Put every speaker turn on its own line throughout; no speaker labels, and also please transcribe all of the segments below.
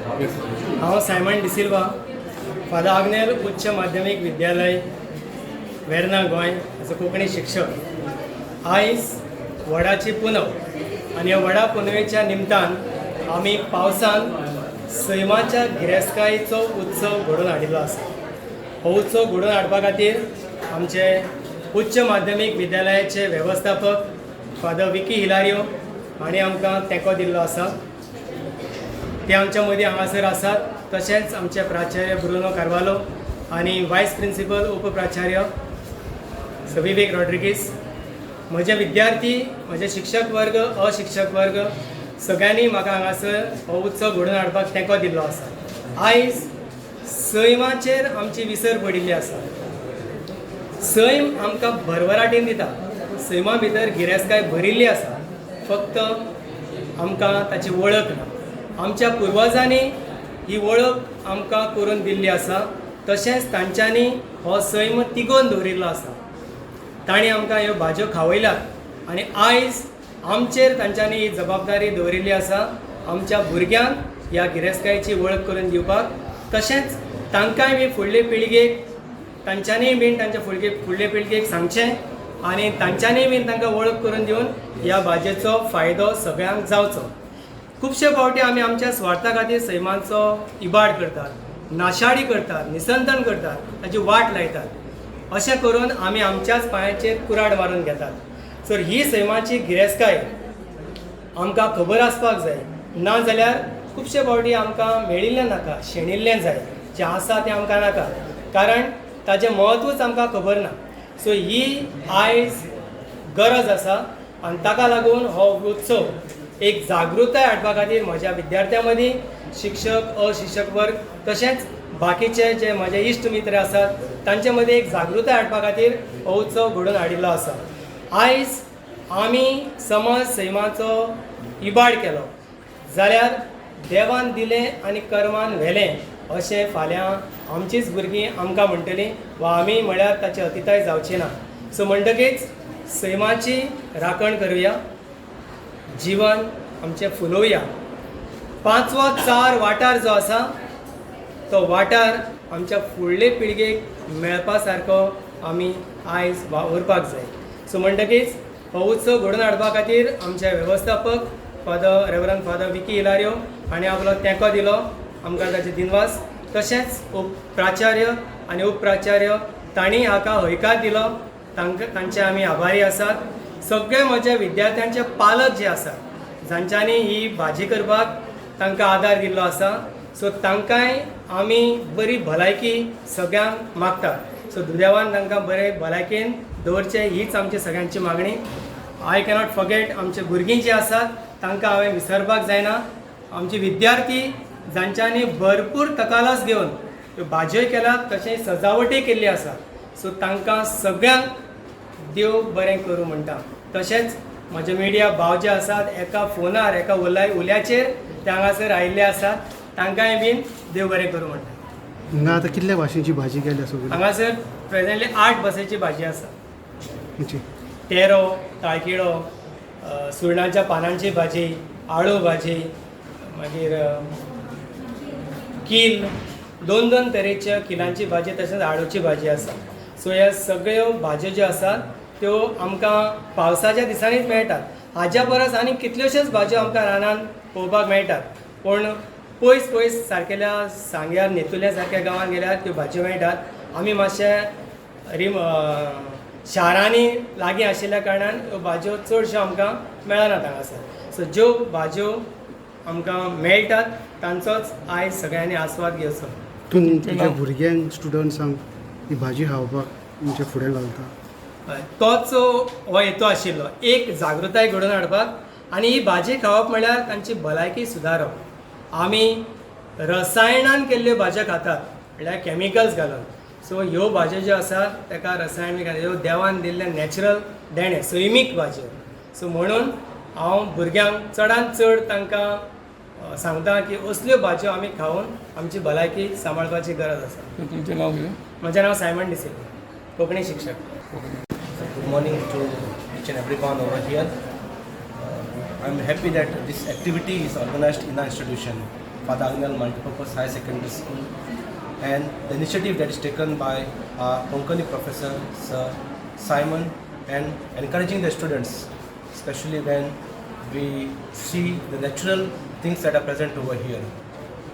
हांव Simon de Silva, father Agnel उच्च माध्यमीक विद्यालय वेर्ना गोंय हाचो कोंकणी शिक्षक। आयज वडाची पुनव आनी ह्या वडा पुनवेच्या निमतान आमी पावसान सैमाच्या गिरेस्तकायेचो उत्सव घडोवन हाडिल्लो आसा। हो उत्सव घडोवन हाडपा खातीर आमचे उच्च माध्यमीक विद्यालयाचे वेवस्थापक फादर विकी हिलारियो हांणी आमकां तेंको दिल्लो आसा। ते आमच्या मदीं हांगासर आसात। तशेंच आमचे प्राचार्य ब्रुनो कार्वालो आनी वायस प्रिंसिपल उपप्राचार्य विवेक रॉड्रिगीस, म्हजे विद्यार्थी, म्हजे शिक्षक वर्ग, अशिक्षक वर्ग सगळ्यांनी म्हाका हांगासर हो उत्सव घडोवन हाडपाक तेंको दिल्लो आसा। आयज सैमाचेर आमची विसर पडिल्ली आसा। सैम आमकां भरभराटीन दिता। सैमा भितर गिरेस्तकाय भरिल्ली आसा, फक्त आमकां ताची वळख ना। आमच्या पुर्वजांनी ही वळख आमकां करून दिल्ली आसा। तशेंच तांच्यांनी हो सैम तिगोवन दवरिल्लो आसा। तांणी आमकां ह्यो भाज्यो खावयल्यात आनी आयज आमचेर तांच्यांनी ही जबाबदारी दवरिल्ली आसा आमच्या भुरग्यांक ह्या गिरेस्तकायेची वळख करून दिवपाक। तशेंच तांकांय बी फुडले पिळगेक तांच्यांनी बीन तांच्या फुडले पिळगेक सांगचें आनी तांच्यांनी बीन तांकां वळख करून दिवन ह्या भाजयेचो फायदो सगळ्यांक जावचो। खुबशे फावटी आमी आमच्या स्वार्था खातीर सैमांचो इबाड करतात, नाशाडी करतात, निसंतन करतात, ताची वाट लायतात। अशें करून आमी आमच्याच पांयाचेर कुराड मारून घेतात। सो ही सैमाची गिरेस्तकाय आमकां खबर आसपाक जाय, ना जाल्यार खुबशे फावटी आमकां मेळिल्लें नाका, शेणिल्लें जाय, जें आसा तें आमकां नाका, कारण ताचें म्हत्वूच आमकां खबर ना। सो ही आयज गरज आसा आनी ताका लागून हो उत्सव एक जागृताय हाडपा खातीर म्हज्या विद्यार्थ्यां मदीं, शिक्षक, अशिक्षक वर्ग तशेंच बाकीचे जे म्हजे इश्ट मित्र आसात तांचे मदीं एक जागृताय हाडपा खातीर हो उत्सव घडोवन हाडिल्लो आसा। आयज आमी समज सैमाचो इबाड केलो जाल्यार देवान दिलें आनी कर्मान व्हेलें अशें फाल्यां आमचीच भुरगीं आमकां म्हणटलीं वा आमी म्हळ्यार ताची अतिताय जावची ना। सो म्हणटकीच सैमाची राखण करुया, जीवन आमचें फुलोवया। पांचवो चार वाठार जो आसा तो वाठार आमच्या फुडले पिळगेक मेळपा सारको आमी आयज वावरपाक जाय। सो म्हणटकीच हो उत्सव घडोवन हाडपा खातीर आमचे वेवस्थापक रेव्हरंड फादर विकी हिलारियो हांणी आपलो तेंको दिलो, आमकां ताचे दिनवास। तशेंच प्राचार्य आनी उपप्राचार्य तांणी हाका हयकार दिलो, तांचे आमी आभारी आसात। सगळे म्हज्या विद्यार्थ्यांचे पालक जे आसात जांच्यांनी ही भाजी करपाक तांकां आदार दिल्लो आसा, सो तांकांय आमी बरी भलायकी सगळ्यांक मागतात। सो देवान तांकां बरे भलायकेन दवरचें हीच आमची सगळ्यांची मागणी। आय कॅनॉट फॉरगेट आमचे भुरगीं जी आसात तांकां हांवें विसरपाक जायना। आमचे विद्यार्थी जांच्यांनी भरपूर तकालस घेवन ह्यो भाज्योय केल्यात तशेंच सजावटूय केल्ली आसा, सो तांकां सगळ्यांक देव बरें करूं म्हणटा। तशेंच म्हजे मिडिया भाव जे आसात एका फोनार एका उल्याचेर ते हांगासर आयिल्ले आसात, तांकांय बीन देव बरें करूं म्हणटा।
हांगा आतां कितल्या भाशेची भाजी केल्या सगळी?
हांगासर प्रेझेंटली 8 भाशेची भाजी आसा। तेरो, ताळकिळो, सुरणाच्या पानांची भाजी, आळू भाजी, मागीर कील, 2 तरेच्या किलांची भाजी, तशेंच आळूची भाजी आसा। सो ह्या सगळ्यो भाज्यो ज्यो आसात त्यो आमकां पावसाच्या दिसांनीच मेळटात। हाज्या परस आनी कितल्योश्योच भाज्यो आमकां रानांत पळोवपाक मेळटात, पूण पयस पयस सारकेल्या सांग्यार नेतुल्या सारक्या गांवांत गेल्यार त्यो भाज्यो मेळटात। आमी मातशे शारांनी लागीं आशिल्ल्या कारणान ह्यो भाज्यो चडश्यो आमकां मेळनात हांगासर। सो ज्यो भाज्यो आमकां मेळटात तांचोच आयज सगळ्यांनी आस्वाद घेवचो।
तूं तुज्या भुरग्यांक, स्टुडंट्सांक ही भाजी खावपाक म्हणजे फुडें घालता?
तोच हो हेतू आशिल्लो, एक जागृताय घडोवन हाडपाक आनी ही भाजी खावप म्हळ्यार तांची भलायकी सुदारप। आमी रसायणान केल्ल्यो भाज्यो खातात म्हळ्यार कॅमिकल्स घालून। सो ह्यो भाज्यो ज्यो आसात ताका रसायण बी घालून, ह्यो देवान दिल्ले नॅचरल देणे, सैमीक भाज्यो। सो म्हणून हांव भुरग्यांक चडांत चड तांकां सांगता की असल्यो भाज्यो आमी खावन आमची भलायकी सांबाळपाची गरज आसा।
तुमचें नांव कितें?
म्हजें नांव सायमन डिसिल्वा, कोंकणी शिक्षक।
Good morning to each and everyone over here. I'm happy that this activity is organized in our institution. Father Agnel Multipurpose High Secondary School, and the initiative that is taken by our Konkani professor, Sir Simon, and encouraging the students, especially when we see the natural things that are present over here.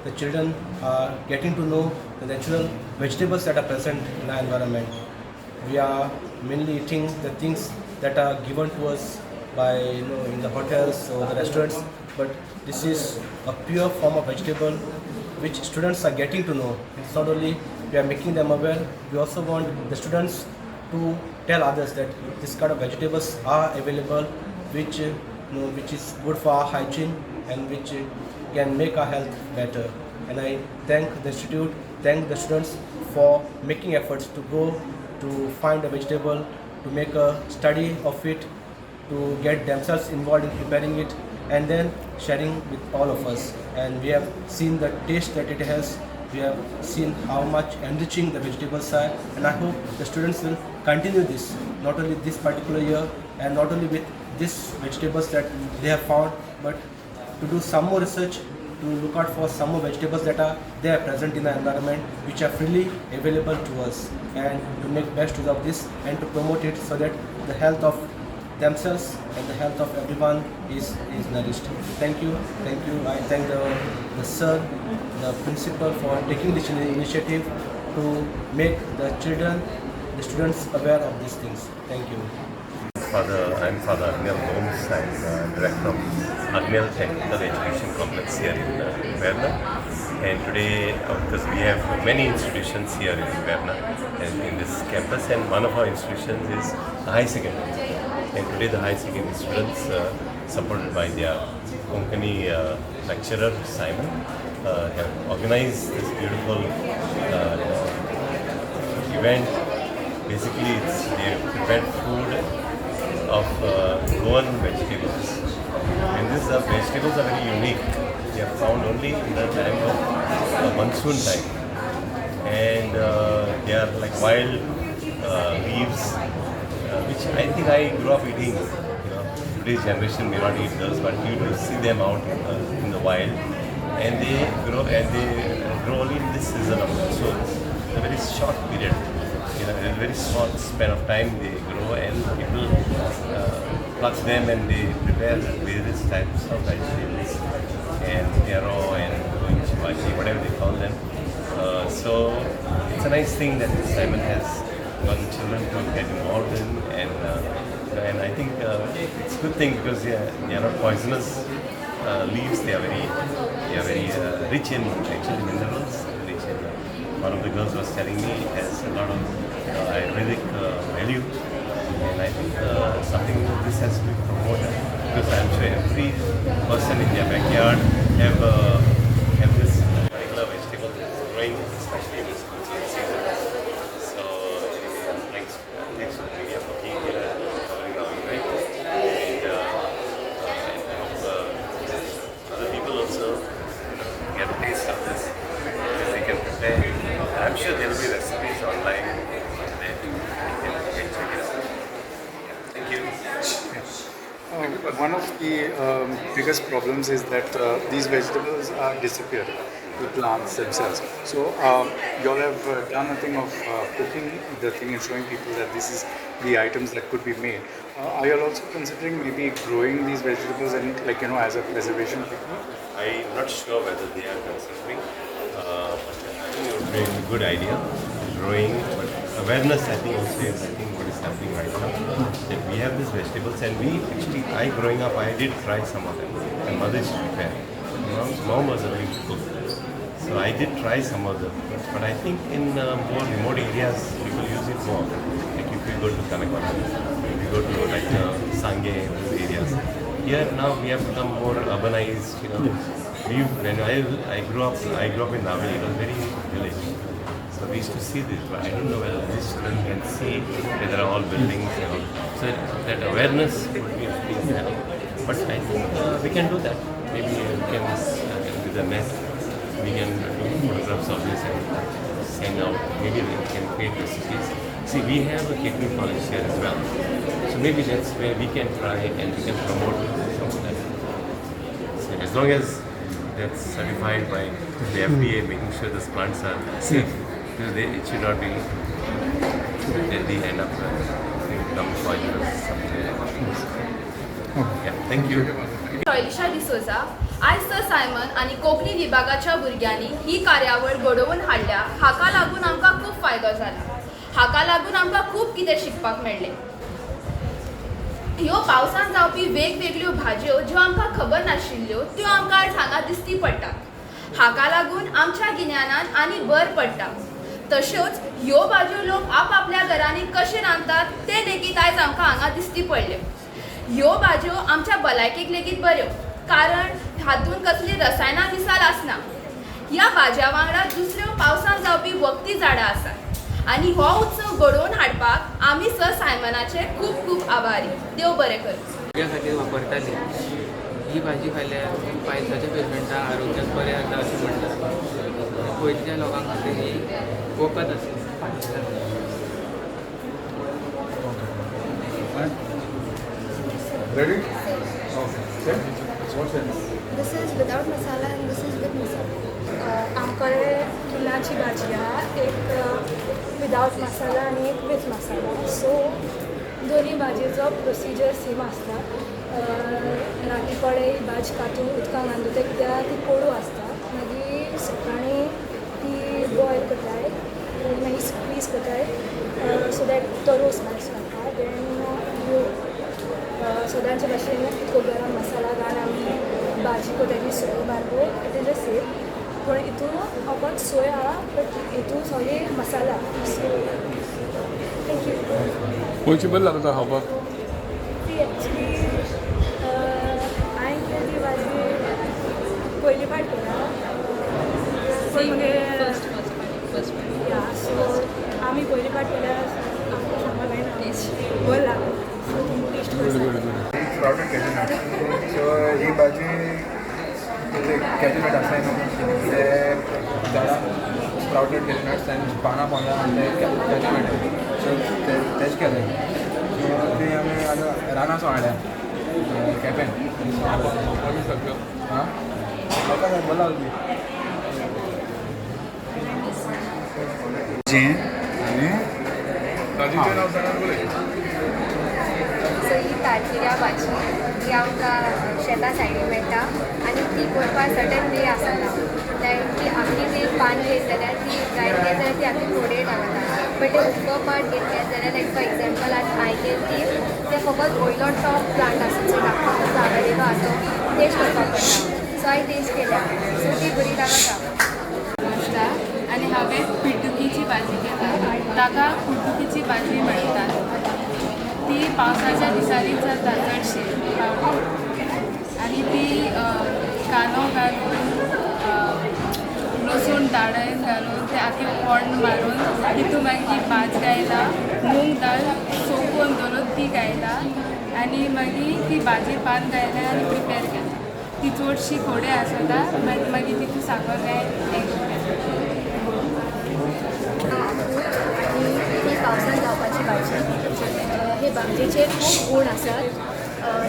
The children are getting to know the natural vegetables that are present in our environment. We are mainly eating the things that are given to us by in the hotels or the restaurants, but this is a pure form of vegetable which students are getting to know. It's not only we are making them aware, we also want the students to tell others that this kind of vegetables are available, which which is good for our hygiene and which can make our health better. And I thank the institute, thank the students for making efforts to go to find a vegetable, to make a study of it, to get themselves involved in preparing it, and then sharing with all of us. And we have seen the taste that it has. We have seen how much enriching the vegetables are, and I hope the students will continue this, not only this particular year and not only with these vegetables that they have found, but to do some more research, to look out for some more vegetables that are there present in the environment, which are freely available to us, and to make best use of this and to promote it so that the health of themselves and the health of everyone is nourished. Thank you. I thank the sir, the principal for taking this initiative to make the children, the students aware of these things. Thank you.
I'm Father Agnel Holmes. I'm director of Agnel Technical Education Complex here in Verna. And today, because we have many institutions here in Verna and in this campus, and one of our institutions is the high secondary. And today the high secondary students, supported by their Konkani lecturer Simon, have organized this beautiful event. Basically, they prepared food of Goan vegetables, and these vegetables are very unique. They are found only in the time of monsoon time, and they are like wild leaves, which I think I grew up eating. Today's generation may not eat those, but you do see them out in the wild, and they grow only in this season of monsoon. A very short period. In a very short span of time they grow, and people pluck them and they prepare various types of vegetables and taro and bhaji, whatever they call them. So it's a nice thing that Simon has gotten children to get involved in, and I think it's a good thing because they are not poisonous leaves. They are very rich in actually minerals. One of the girls was telling me it has a lot of Ayurvedic value, and I think something this has to be promoted, because I'm sure every person in their backyard have this particular vegetable growing, especially in this season. So thanks to the media for being here and covering our event, and I hope other people also get a taste of this, because they can prepare. I'm sure there will be recipes online that you can check it out. Thank you.
One of the biggest problems is that these vegetables are disappearing, the plants themselves. So you all have done a thing of cooking the thing and showing people that this is the items that could be made. Are you all also considering maybe growing these vegetables and as a preservation technique?
I'm not sure whether they are considering, but I think it would be a good idea, growing, but awareness I think also is what is happening right now. That we have these vegetables, and I growing up, I did try some of them. My mother used to prepare. Mom was a very good cook. So I did try some of them, but I think in more remote areas, people use it more. Like if we go to Kanakwana, if we go to Sangay, those areas. Here now we have become more urbanized. When I grew up in Navali, it was very village. So we used to see this, but I don't know whether these children can see that there are all buildings and all. So that awareness would be help. But I think we can do that. Maybe we can, with the net, we can do photographs of this and send out. Maybe we can create recipes. See, we have a catering college here as well. So maybe that's where we can try and we can promote some of that. So as long as that's certified by the FDA, making sure these plants are safe. It should not be at the end up become poisonous something like that. Yeah, thank you.
शैलिशा D'Souza आयज sir Simon आनी कोंकणी विभागाच्या भुरग्यांनी ही कार्यावळ घडोवन हाडल्या. हाका लागून आमकां खूब फायदो जाला. हाका लागून आमकां खूब कितें शिकपाक मेळ्ळें. ह्यो पावसान जावपी वेगवेगळ्यो भाजयो ज्यो आमकां खबर नाशिल्ल्यो त्यो आमकां आयज हांगा दिसती पडटात. हाका लागून आमच्या गिन्यानान आनी भर पडटा. तश्योच ह्यो भाजयो लोक आपआपल्या घरांनी कशे रांदतात ते लेगीत आयज आमकां हांगा दिसती पडल्यो. ह्यो भाजयो आमच्या भलायकेक लेगीत बऱ्यो, कारण हातूंत कसली रसायनां मिसाल आसना. ह्या भाजया वांगडा दुसऱ्यो पावसान जावपी वखदी झाडां आसात आनी हो उत्सव घडोवन हाडपाक आमी सर सायमनाचे खूब खूब आभारी. देव बरें करूं.
भुरग्यां खातीर वापरताली ही भाजी खाल्ल्यार पायल्साच्या पेशंटांक आरोग्याक बरें जाता अशें म्हणटात. पयलींच्या लोकां खातीर ही वखद आसली.
Ready? Okay. What's it?
This is without masala and this is with masala. आमकडे किलाची भाजी आहा, एक विदाउट मसाला आणि एक विथ मसाला. सो दोन्ही भाजयेचो प्रोसिजर सेम आसता. राती कडेन ही भाजी कातून उदकान घालून कित्याक ती कोडू आसता. मागीर सकाळीं ती बॉयल करताय, मागीर स्क्वीज करताय सो दॅट तो रोस भाजी घालता. देन सदांचे भाशेन इतको गरम मसाला घालून आमी भाजी कोत्याची सोय मारलो. इट इज अ सेम, पूण हितून फकत सोय आहा, बट हितून सगळी मसाला. So thank you.
खंयची बरी लागता खावपाक?
ती एक्चुली हांवें ती भाजी पयली फावट केला, पूण या सो आमी पयली फावट केल्यार आमकां सांगपाक मेळना बरें लागलो. सो तुमी टेस्ट करूं.
Sprouted cashew nut. So ही भाजी cashew nut आसाय न्हू ते झाडां sprouted cashew nuts आनी पानां पावल्या आनी ते cashew nut सो तेच केलें. सो ती आमी आतां रानाचो हाडल्या केपें. हां म्हाका जाय बरो लागली जें आनी भाजीचें नांव सांगात बरें.
सो ही तारकिऱ्या भाजी जी आमकां शेता सायडीन मेळटा आनी ती करपाक सर्टन वे आसता. लायक ती आमची ती पान घेत जाल्यार ती ड्राय घेत जाल्यार ती आमी फोडेर घालता. बट ते उदको पाट घेतले जाल्यार लायक फॉर एग्जाम्पल आतां हांवें ती ते फकत वयलो टॉप प्लांट आसा जो लागता आसा तो टेस्ट करपाक पडटा. सो हांवें टेस्ट केल्या सो ती बरी लागता.
आनी हांवें पिड्डुकीची भाजी केला. ताका कुड्डुकीची भाजी म्हणटात. ती पावसाच्या दिसांनी जाता चडशी आनी ती कांदो घालून लसूण दाळन घालून ते आख्खे पोंड मारून तितून मागीर भात घायला, मूंग दाळ सोकून दवरून ती घायला आनी मागीर ती भाजी पान घायला आनी प्रिपेर केला. ती चडशी खोडे आसता मागीर तितून साखर घाय
ती पावसान जावपाची भाजी. हे भाजयेचे खूब गूण आसात.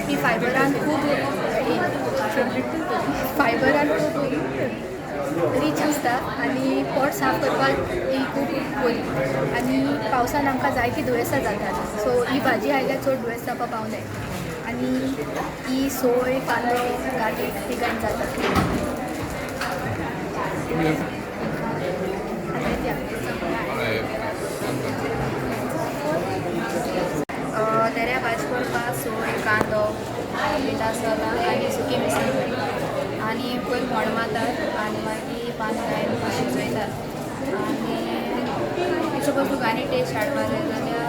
ती फायबरान खूब रीच आसता आनी पोट साफ करपाक ही खूब बरी. आनी पावसान आमकां जायतीं दुयेंसां जातात. सो ही भाजी खायल्यार चड दुयेंस जावपाक पावनाय. आनी ही सोय कांदो गार्लीक ती घालून जाता.
तेऱ्या भाजी करपाक सोय कांदो मिठासोला आनी सुकी मिरसांग आनी पयर मोड मारतात आनी मागीर पान घालून शिजयतात. आनी सपोज तुका आनी टेस्ट हाडपाक जाय जाल्यार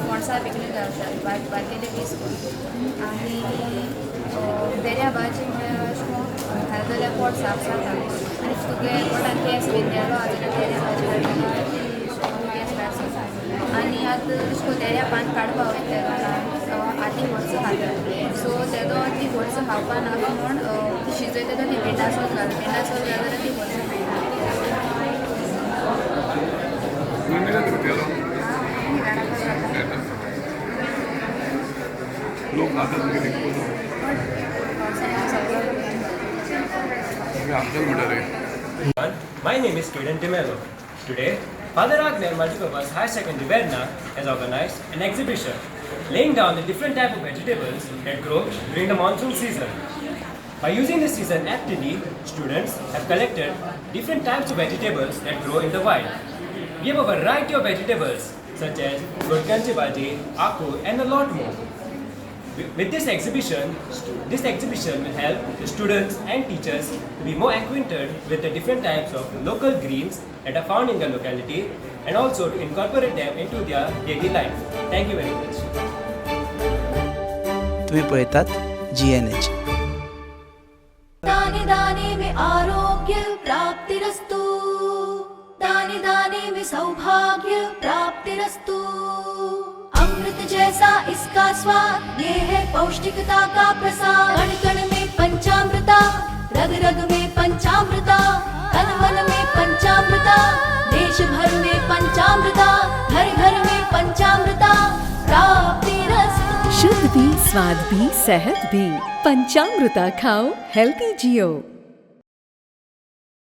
पणसा पिकली घालतात बारकेले पीस करून. आनी तेऱ्या भाजी म्हळ्यार अशें करून घाल जाल्यार पोट साफ जाता. आनी तुगे पोटान गॅस बीन गेलो जाल्यार तेऱ्या भाजी हाडटा गॅस भायर जाता. आनी आतां अशें करून तेऱ्या पान काडपा वयता रानान आदी वर्सां खातात. सो तेदो ती वर्सां खावपा नाका म्हूण ती शिजयता ती भेंडासोल घालता. भेंडासोल घाल जाल्यार ती वर्सां खायना.
लोक खातात
पावसाळ्यांत सगळं
मोठा रे.
My name is Kaden Timelo. Today, Father Agner Multipurpose Higher Secondary Verna has organized an exhibition laying down the different type of vegetables that grow during the monsoon season. By using this season aptly, students have collected different types of vegetables that grow in the wild. We have a variety of vegetables such as gurkanchi bhaji, aku and a lot more. With this exhibition will help the students and teachers to be more acquainted with the different types of local greens that are found in the locality and also to incorporate them into their daily life. Thank you very much.
तुम्ही पळयतात GNH.
दाने दाने में आरोग्य प्राप्तिरस्तु, दाने दाने में सौभाग्य प्राप्तिरस्तु. अमृत जैसा इसका स्वाद, ये है पौष्टिकता का प्रसाद. कण कण में पंचामृता, रग रग में पंचामृता, तन मन में पंचामृता, देश भर में पंचामृता, घर घर में पंचामृता प्राप्तिरस्तु.
शुद्ध भी, स्वाद भी, सेहत भी. पंचामृता खाओ, हेल्थी जियो.